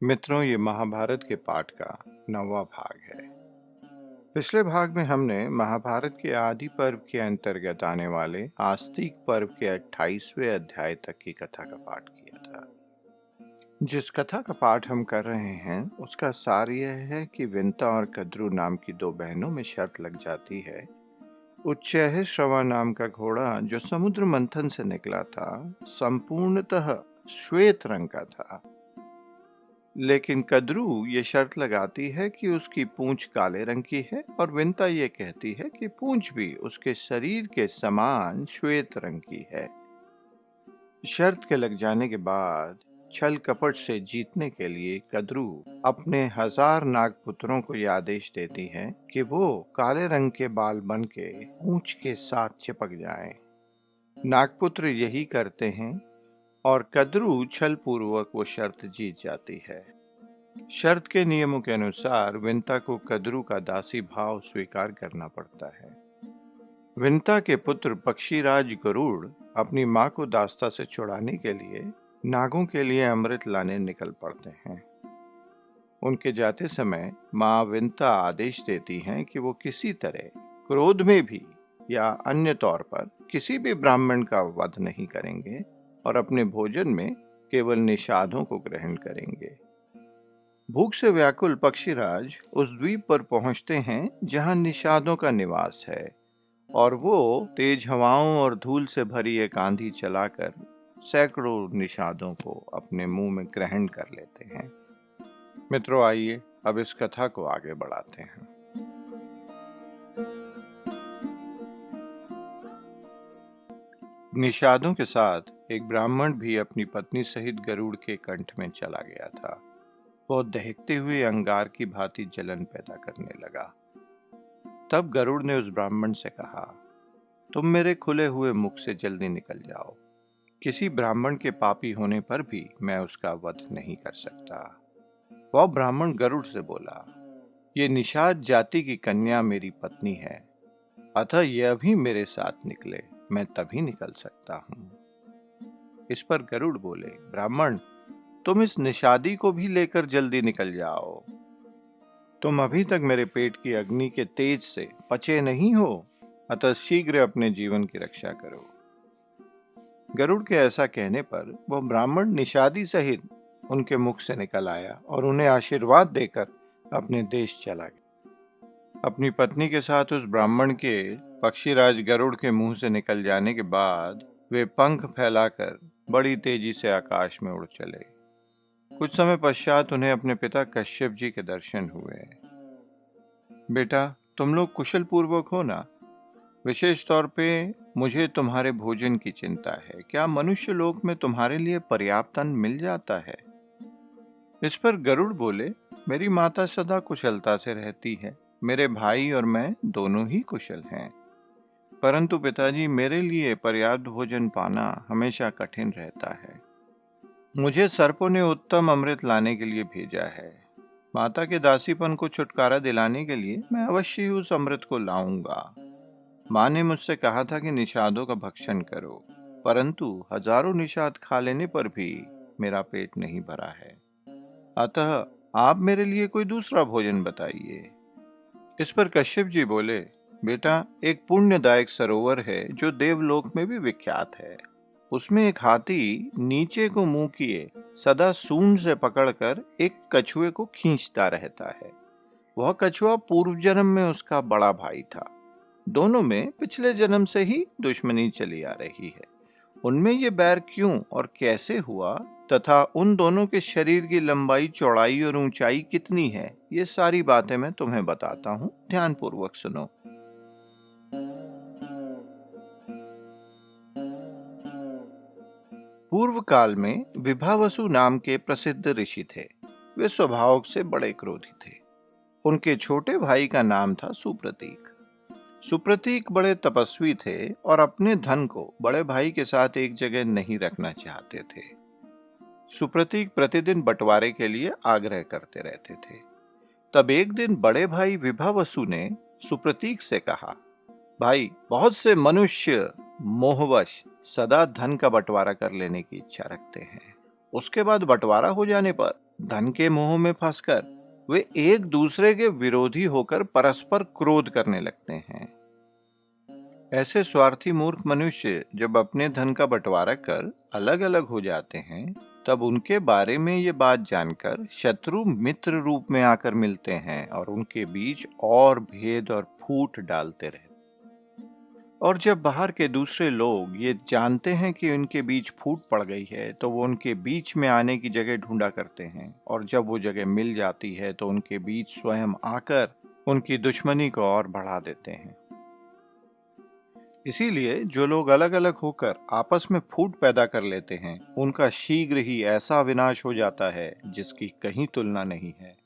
मित्रों, ये महाभारत के पाठ का 9वां भाग है। पिछले भाग में हमने महाभारत के आदि पर्व के अंतर्गत आने वाले आस्तिक पर्व के 28वें अध्याय तक की कथा का पाठ किया था। जिस कथा का पाठ हम कर रहे हैं उसका सार यह है कि विंता और कद्रू नाम की दो बहनों में शर्त लग जाती है। उच्चैःश्रवा नाम का घोड़ा जो समुद्र मंथन से निकला था संपूर्णतः श्वेत रंग का था, लेकिन कद्रू ये शर्त लगाती है कि उसकी पूंछ काले रंग की है और विंता ये कहती है कि पूंछ भी उसके शरीर के समान श्वेत रंग की है। शर्त के लग जाने के बाद छल कपट से जीतने के लिए कद्रू अपने 1000 नागपुत्रों को यह आदेश देती है कि वो काले रंग के बाल बन के पूंछ के साथ चिपक जाएं। नागपुत्र यही करते हैं और कद्रू छल पूर्वक वो शर्त जीत जाती है। शर्त के नियमों के अनुसार विंता को कद्रू का दासी भाव स्वीकार करना पड़ता है। विंता के पुत्र पक्षीराज गरुड़ अपनी मां को दास्ता से छुड़ाने के लिए नागों के लिए अमृत लाने निकल पड़ते हैं। उनके जाते समय मां विंता आदेश देती हैं कि वो किसी तरह क्रोध में भी या अन्य तौर पर किसी भी ब्राह्मण का वध नहीं करेंगे और अपने भोजन में केवल निषादों को ग्रहण करेंगे। भूख से व्याकुल पक्षीराज उस द्वीप पर पहुंचते हैं जहां निषादों का निवास है और वो तेज हवाओं और धूल से भरी एक आंधी चलाकर सैकड़ों निषादों को अपने मुंह में ग्रहण कर लेते हैं। मित्रों, आइए अब इस कथा को आगे बढ़ाते हैं। निषादों के साथ एक ब्राह्मण भी अपनी पत्नी सहित गरुड़ के कंठ में चला गया था। वो दहकते हुए अंगार की भांति जलन पैदा करने लगा। तब गरुड़ ने उस ब्राह्मण से कहा, तुम मेरे खुले हुए मुख से जल्दी निकल जाओ। किसी ब्राह्मण के पापी होने पर भी मैं उसका वध नहीं कर सकता। वह ब्राह्मण गरुड़ से बोला, ये निषाद जाति की कन्या मेरी पत्नी है, अतः यह भी मेरे साथ निकले, मैं तभी निकल सकता हूं। इस पर गरुड़ बोले, ब्राह्मण, तुम इस निषादी को भी लेकर जल्दी निकल जाओ। तुम अभी तक मेरे पेट की अग्नि के तेज से पचे नहीं हो, अतः शीघ्र अपने जीवन की रक्षा करो। गरुड़ के ऐसा कहने पर वह ब्राह्मण निषादी सहित उनके मुख से निकल आया और उन्हें आशीर्वाद देकर अपने देश चला गया। अपनी पत्नी के साथ उस ब्राह्मण के पक्षीराज गरुड़ के मुंह से निकल जाने के बाद वे पंख फैलाकर बड़ी तेजी से आकाश में उड़ चले। कुछ समय पश्चात उन्हें अपने पिता कश्यप जी के दर्शन हुए। बेटा, तुम लोग कुशल पूर्वक हो ना? विशेष तौर पे मुझे तुम्हारे भोजन की चिंता है। क्या मनुष्य लोक में तुम्हारे लिए पर्याप्त अन्न मिल जाता है? इस पर गरुड़ बोले, मेरी माता सदा कुशलता से रहती है। मेरे भाई और मैं दोनों ही कुशल हैं, परंतु पिताजी, मेरे लिए पर्याप्त भोजन पाना हमेशा कठिन रहता है। मुझे सर्पों ने उत्तम अमृत लाने के लिए भेजा है। माता के दासीपन को छुटकारा दिलाने के लिए मैं अवश्य ही उस अमृत को लाऊंगा। माँ ने मुझसे कहा था कि निषादों का भक्षण करो, परंतु हजारों निषाद खा लेने पर भी मेरा पेट नहीं भरा है। अतः आप मेरे लिए कोई दूसरा भोजन बताइए। इस पर कश्यप जी बोले, बेटा, एक पुण्यदायक सरोवर है जो देवलोक में भी विख्यात है। उसमें एक हाथी नीचे को मुंह किए सदा सूंड से पकड़कर एक कछुए को खींचता रहता है। वह कछुआ पूर्व जन्म में उसका बड़ा भाई था। दोनों में पिछले जन्म से ही दुश्मनी चली आ रही है। उनमें ये बैर क्यों और कैसे हुआ तथा उन दोनों के शरीर की लंबाई, चौड़ाई और ऊंचाई कितनी है, ये सारी बातें मैं तुम्हें बताता हूँ, ध्यानपूर्वक सुनो। पूर्व काल में विभावसु नाम के प्रसिद्ध ऋषि थे। वे स्वभाव से बड़े क्रोधी थे। उनके छोटे भाई का नाम था सुप्रतीक। सुप्रतीक बड़े तपस्वी थे और अपने धन को बड़े भाई के साथ एक जगह नहीं रखना चाहते थे। सुप्रतीक प्रतिदिन बंटवारे के लिए आग्रह करते रहते थे। तब एक दिन बड़े भाई विभावसु ने सुप्रतीक से कहा, भाई, बहुत से मनुष्य मोहवश सदा धन का बंटवारा कर लेने की इच्छा रखते हैं। उसके बाद बंटवारा हो जाने पर धन के मोह में फंसकर वे एक दूसरे के विरोधी होकर परस्पर क्रोध करने लगते हैं। ऐसे स्वार्थी मूर्ख मनुष्य जब अपने धन का बंटवारा कर अलग अलग हो जाते हैं, तब उनके बारे में ये बात जानकर शत्रु मित्र रूप में आकर मिलते हैं और उनके बीच और भेद और फूट डालते रहते। और जब बाहर के दूसरे लोग ये जानते हैं कि उनके बीच फूट पड़ गई है, तो वो उनके बीच में आने की जगह ढूंढा करते हैं, और जब वो जगह मिल जाती है तो उनके बीच स्वयं आकर उनकी दुश्मनी को और बढ़ा देते हैं। इसीलिए जो लोग अलग अलग होकर आपस में फूट पैदा कर लेते हैं, उनका शीघ्र ही ऐसा विनाश हो जाता है जिसकी कहीं तुलना नहीं है।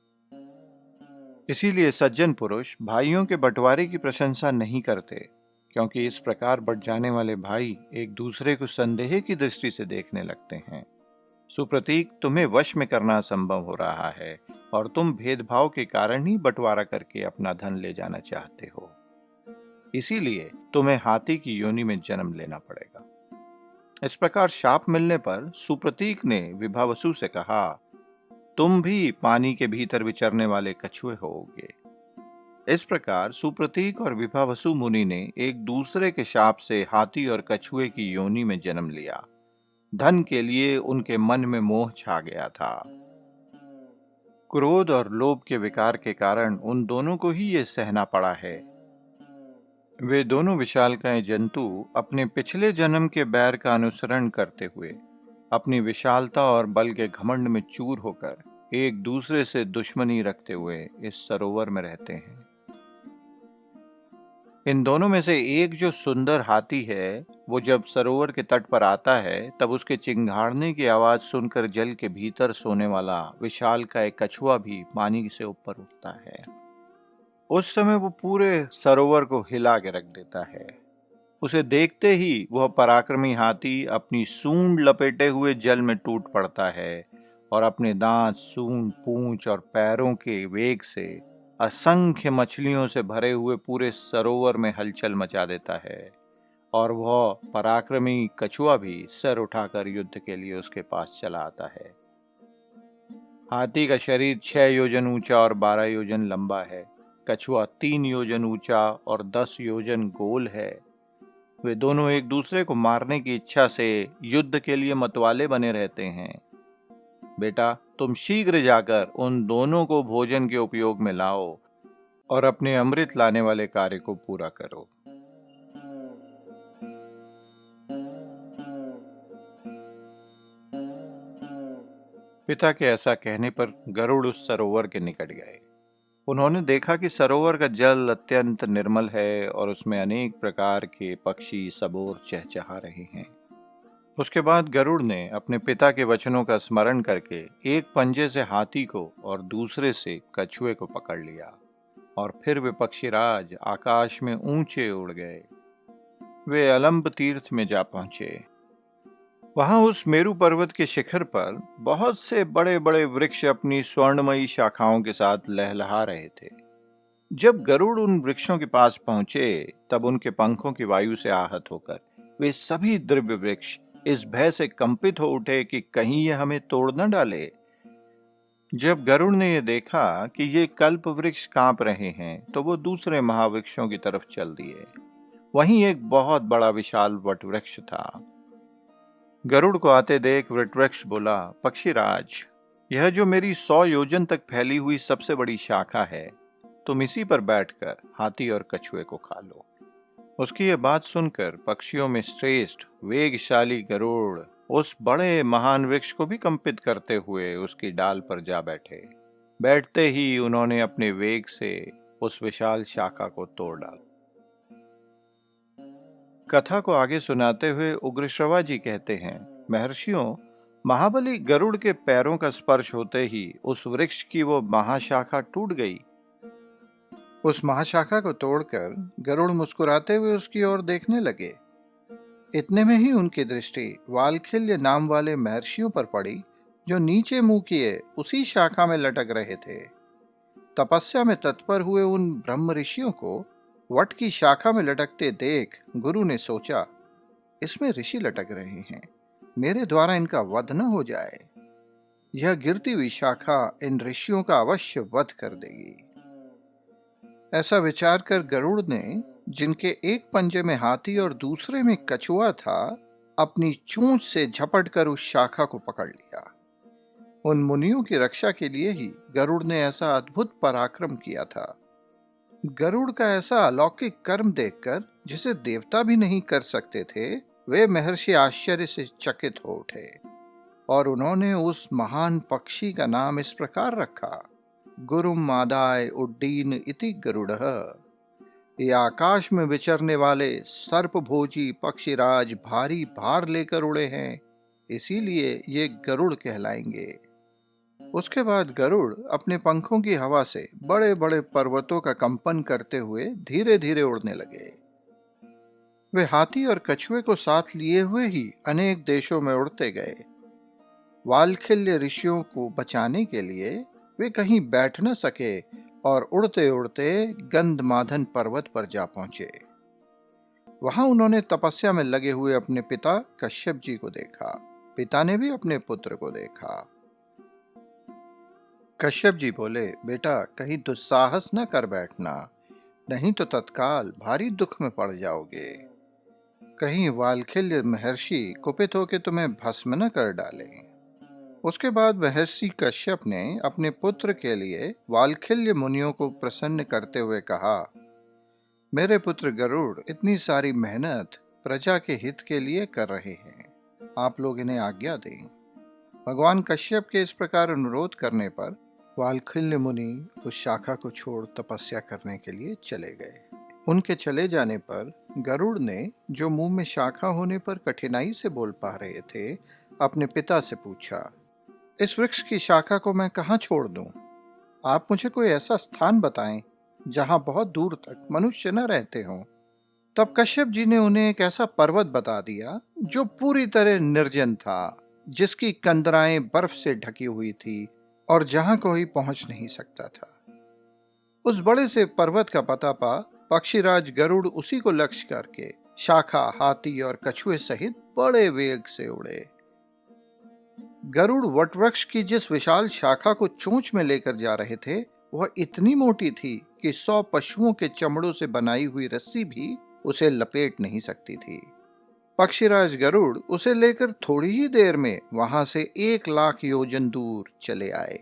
इसीलिए सज्जन पुरुष भाइयों के बंटवारे की प्रशंसा नहीं करते, क्योंकि इस प्रकार बढ़ जाने वाले भाई एक दूसरे को संदेह की दृष्टि से देखने लगते हैं। सुप्रतीक, तुम्हें वश में करना असंभव हो रहा है और तुम भेदभाव के कारण ही बंटवारा करके अपना धन ले जाना चाहते हो। इसीलिए तुम्हें हाथी की योनि में जन्म लेना पड़ेगा। इस प्रकार शाप मिलने पर सुप्रतीक ने विभावसु से कहा, तुम भी पानी के भीतर विचरने वाले कछुए होगे। इस प्रकार सुप्रतीक और विभावसु मुनि ने एक दूसरे के शाप से हाथी और कछुए की योनि में जन्म लिया। धन के लिए उनके मन में मोह छा गया था। क्रोध और लोभ के विकार के कारण उन दोनों को ही ये सहना पड़ा है। वे दोनों विशालकाय जंतु अपने पिछले जन्म के बैर का अनुसरण करते हुए अपनी विशालता और बल के घमंड में चूर होकर एक दूसरे से दुश्मनी रखते हुए इस सरोवर में रहते हैं। इन दोनों में से एक जो सुंदर हाथी है, वो जब सरोवर के तट पर आता है, तब उसके चिंघाड़ने की आवाज सुनकर जल के भीतर सोने वाला विशालकाय कछुआ भी पानी से ऊपर उठता है। उस समय वो पूरे सरोवर को हिला के रख देता है। उसे देखते ही वह पराक्रमी हाथी अपनी सूंड लपेटे हुए जल में टूट पड़ता है और अपने दांत, सूंड, पूंछ और पैरों के वेग से असंख्य मछलियों से भरे हुए पूरे सरोवर में हलचल मचा देता है। और वह पराक्रमी कछुआ भी सर उठाकर युद्ध के लिए उसके पास चला आता है। हाथी का शरीर 6 योजन ऊंचा और 12 योजन लंबा है। कछुआ 3 योजन ऊंचा और 10 योजन गोल है। वे दोनों एक दूसरे को मारने की इच्छा से युद्ध के लिए मतवाले बने रहते हैं। बेटा, तुम शीघ्र जाकर उन दोनों को भोजन के उपयोग में लाओ और अपने अमृत लाने वाले कार्य को पूरा करो। पिता के ऐसा कहने पर गरुड़ उस सरोवर के निकट गए। उन्होंने देखा कि सरोवर का जल अत्यंत निर्मल है और उसमें अनेक प्रकार के पक्षी सबोर चहचहा रहे हैं। उसके बाद गरुड़ ने अपने पिता के वचनों का स्मरण करके एक पंजे से हाथी को और दूसरे से कछुए को पकड़ लिया और फिर वे पक्षीराज आकाश में ऊंचे उड़ गए। वे अलंब तीर्थ में जा पहुंचे। वहां उस मेरु पर्वत के शिखर पर बहुत से बड़े बड़े वृक्ष अपनी स्वर्णमयी शाखाओं के साथ लहलहा रहे थे। जब गरुड़ उन वृक्षों के पास पहुंचे, तब उनके पंखों की वायु से आहत होकर वे सभी दिव्य वृक्ष इस भय से कंपित हो उठे कि कहीं ये हमें तोड़ न डाले। जब गरुड़ ने यह देखा कि ये कल्प वृक्ष कांप रहे हैं, तो वो दूसरे महावृक्षों की तरफ चल दिए। वहीं एक बहुत बड़ा विशाल वट वृक्ष था। गरुड़ को आते देख वटवृक्ष बोला, पक्षीराज, यह जो मेरी 100 योजन तक फैली हुई सबसे बड़ी शाखा है, तुम इसी पर बैठकर हाथी और कछुए को खा लो। उसकी यह बात सुनकर पक्षियों में श्रेष्ठ वेगशाली गरुड़ उस बड़े महान वृक्ष को भी कंपित करते हुए उसकी डाल पर जा बैठे। बैठते ही उन्होंने अपने वेग से उस विशाल शाखा को तोड़ डाला। कथा को आगे सुनाते हुए उग्रश्रवा जी कहते हैं, महर्षियों, महाबली गरुड़ के पैरों का स्पर्श होते ही उस वृक्ष की वो महाशाखा टूट गई। उस महाशाखा को तोड़कर गरुड़ मुस्कुराते हुए उसकी ओर देखने लगे। इतने में ही उनकी दृष्टि वालखिल्य नाम वाले महर्षियों पर पड़ी, जो नीचे मुंह किए उसी शाखा में लटक रहे थे। तपस्या में तत्पर हुए उन ब्रह्म ऋषियों को वट की शाखा में लटकते देख गुरु ने सोचा, इसमें ऋषि लटक रहे हैं, मेरे द्वारा इनका वध न हो जाए। यह गिरती हुई शाखा इन ऋषियों का अवश्य वध कर देगी। ऐसा विचार कर गरुड़ ने, जिनके एक पंजे में हाथी और दूसरे में कछुआ था, अपनी चोंच से झपट कर उस शाखा को पकड़ लिया। उन मुनियों की रक्षा के लिए ही गरुड़ ने ऐसा अद्भुत पराक्रम किया था। गरुड़ का ऐसा अलौकिक कर्म देखकर, जिसे देवता भी नहीं कर सकते थे, वे महर्षि आश्चर्य से चकित हो उठे और उन्होंने उस महान पक्षी का नाम इस प्रकार रखा, गुरुम आदाय उड्डीन इति गरुड़ः। ये आकाश में विचरने वाले सर्पभोजी पक्षीराज भारी भार लेकर उड़े हैं, इसीलिए ये गरुड़ कहलाएंगे। उसके बाद गरुड़ अपने पंखों की हवा से बड़े बड़े पर्वतों का कंपन करते हुए धीरे धीरे उड़ने लगे। वे हाथी और कछुए को साथ लिए हुए ही अनेक देशों में उड़ते गए। वालखिल्य ऋषियों को बचाने के लिए वे कहीं बैठ न सके और उड़ते उड़ते गंधमादन पर्वत पर जा पहुंचे। वहां उन्होंने तपस्या में लगे हुए अपने पिता कश्यप जी को देखा। पिता ने भी अपने पुत्र को देखा। कश्यप जी बोले, बेटा, कहीं दुस्साहस न कर बैठना, नहीं तो तत्काल भारी दुख में पड़ जाओगे। कहीं वालखिल्य महर्षि कुपित होकर तुम्हें भस्म न कर डालें। उसके बाद महर्षि कश्यप ने अपने पुत्र के लिए वालखिल्य मुनियों को प्रसन्न करते हुए कहा, मेरे पुत्र गरुड़ इतनी सारी मेहनत प्रजा के हित के लिए कर रहे हैं, आप लोग इन्हें आज्ञा दें। भगवान कश्यप के इस प्रकार अनुरोध करने पर वालखिल्य मुनि उस शाखा को छोड़ तपस्या करने के लिए चले गए। उनके चले जाने पर गरुड़ ने, जो मुंह में शाखा होने पर कठिनाई से बोल पा रहे थे, अपने पिता से पूछा, इस वृक्ष की शाखा को मैं कहाँ छोड़ दूं? आप मुझे कोई ऐसा स्थान बताएं जहां बहुत दूर तक मनुष्य न रहते हों। तब कश्यप जी ने उन्हें एक ऐसा पर्वत बता दिया जो पूरी तरह निर्जन था, जिसकी कंदराएं बर्फ से ढकी हुई थी और जहां कोई पहुंच नहीं सकता था। उस बड़े से पर्वत का पता पा पक्षीराज गरुड़ उसी को लक्ष्य करके शाखा, हाथी और कछुए सहित बड़े वेग से उड़े। गरुड़ वटवृक्ष की जिस विशाल शाखा को चोंच में लेकर जा रहे थे, वह इतनी मोटी थी कि 100 पशुओं के चमड़ों से बनाई हुई रस्सी भी उसे लपेट नहीं सकती थी। पक्षीराज गरुड़ उसे लेकर थोड़ी ही देर में वहां से 1,00,000 योजन दूर चले आए।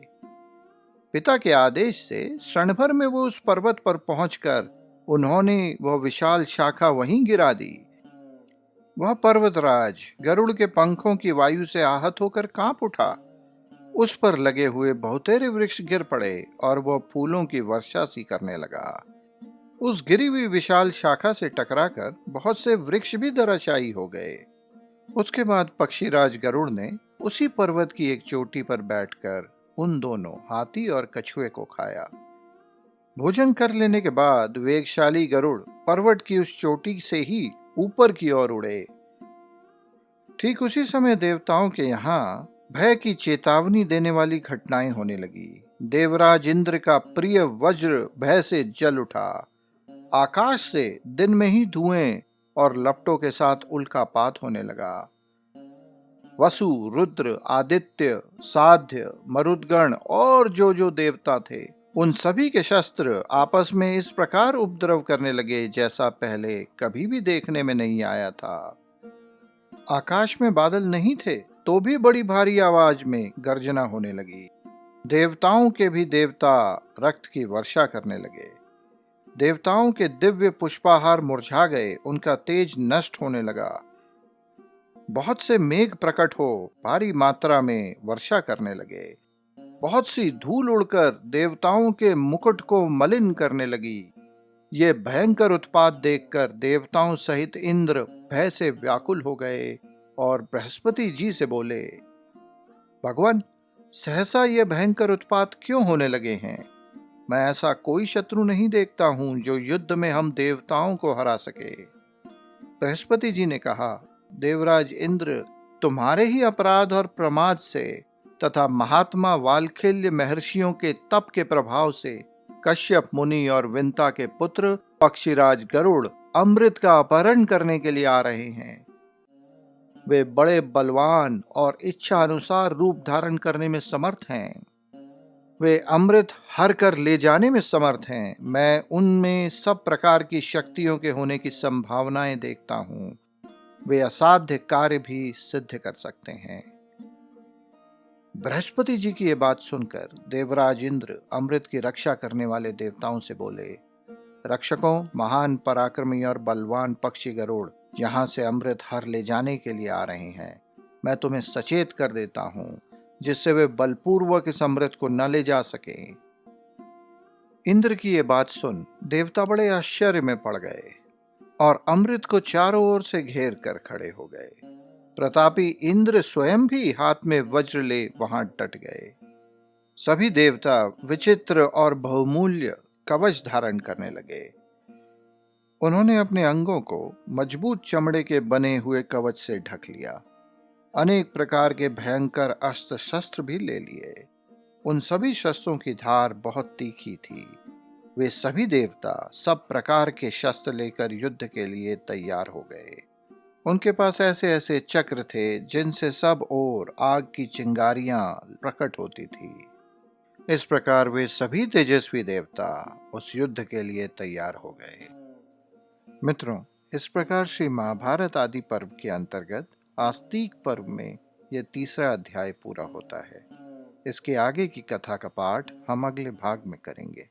पिता के आदेश से क्षण भर में वो उस पर्वत पर पहुंचकर उन्होंने वह विशाल शाखा वहीं गिरा दी। वह पर्वतराज गरुड़ के पंखों की वायु से आहत होकर कांप उठा। उस पर लगे हुए बहुतेरे वृक्ष गिर पड़े और वह फूलों की वर्षा सी करने लगा। उस गिरी हुई विशाल शाखा से टकराकर बहुत से वृक्ष भी धराशायी हो गए। उसके बाद पक्षीराज गरुड़ ने उसी पर्वत की एक चोटी पर बैठकर उन दोनों, हाथी और कछुए को खाया। भोजन कर लेने के बाद वेगशाली गरुड़ पर्वत की उस चोटी से ही ऊपर की ओर उड़े। ठीक उसी समय देवताओं के यहाँ भय की चेतावनी देने वाली घटनाएं होने लगी। देवराज इंद्र का प्रिय वज्र भय से जल उठा। आकाश से दिन में ही धुएं और लपटों के साथ उल्कापात होने लगा। वसु, रुद्र, आदित्य, साध्य, मरुदगण और जो जो देवता थे, उन सभी के शस्त्र आपस में इस प्रकार उपद्रव करने लगे जैसा पहले कभी भी देखने में नहीं आया था। आकाश में बादल नहीं थे, तो भी बड़ी भारी आवाज में गर्जना होने लगी। देवराज इंद्र, तुम्हारे ही अपराध और प्रमाद से कश्यप, मुनि और विंता के पुत्र पक्षीराज गरुड़ अमृत का अपहरण करने के लिए आ रहे हैं। आकाश में बादल नहीं थे, तो भी बड़ी भारी आवाज में गर्जना होने लगी। देवताओं के भी देवता रक्त की वर्षा करने लगे। देवताओं के दिव्य पुष्पाहार मुरझा गए, उनका तेज नष्ट होने लगा। बहुत से मेघ प्रकट हो भारी मात्रा में वर्षा करने लगे। बहुत सी धूल उड़कर देवताओं के मुकुट को मलिन करने लगी। ये भयंकर उत्पात देखकर देवताओं सहित इंद्र भय से व्याकुल हो गए और बृहस्पति जी से बोले, भगवान, सहसा ये भयंकर उत्पात क्यों होने लगे हैं? मैं ऐसा कोई शत्रु नहीं देखता हूं जो युद्ध में हम देवताओं को हरा सके। बृहस्पति जी ने कहा, देवराज इंद्र, तुम्हारे ही अपराध और प्रमाद से तथा महात्मा वालखिल्य महर्षियों के तप के प्रभाव से कश्यप मुनि और विंता के पुत्र पक्षीराज गरुड़ अमृत का अपहरण करने के लिए आ रहे हैं। वे बड़े बलवान और इच्छा अनुसार रूप धारण करने में समर्थ हैं। वे अमृत हर कर ले जाने में समर्थ हैं। मैं उनमें सब प्रकार की शक्तियों के होने की संभावनाएं देखता हूं। वे असाध्य कार्य भी सिद्ध कर सकते हैं। बृहस्पति जी की ये बात सुनकर देवराज इंद्र अमृत की रक्षा करने वाले देवताओं से बोले, रक्षकों, महान पराक्रमी और बलवान पक्षी गरुड़ यहाँ से अमृत हर ले जाने के लिए आ रहे हैं। मैं तुम्हें सचेत कर देता हूं, जिससे वे बलपूर्वक इस अमृत को न ले जा सके। इंद्र की ये बात सुन देवता बड़े आश्चर्य में पड़ गए और अमृत को चारों ओर से घेर कर खड़े हो गए। प्रतापी इंद्र स्वयं भी हाथ में वज्र ले वहां डट गए। सभी देवता विचित्र और बहुमूल्य कवच धारण करने लगे। उन्होंने अपने अंगों को मजबूत चमड़े के बने हुए कवच से ढक लिया। अनेक प्रकार के भयंकर अस्त्र शस्त्र भी ले लिए। उन सभी शस्त्रों की धार बहुत तीखी थी। वे सभी देवता सब प्रकार के शस्त्र लेकर युद्ध के लिए तैयार हो गए। उनके पास ऐसे ऐसे चक्र थे जिनसे सब ओर आग की चिंगारियां प्रकट होती थी। इस प्रकार वे सभी तेजस्वी देवता उस युद्ध के लिए तैयार हो गए। मित्रों, इस प्रकार श्री महाभारत आदि पर्व के अंतर्गत आस्तिक पर्व में यह तीसरा अध्याय पूरा होता है। इसके आगे की कथा का पाठ हम अगले भाग में करेंगे।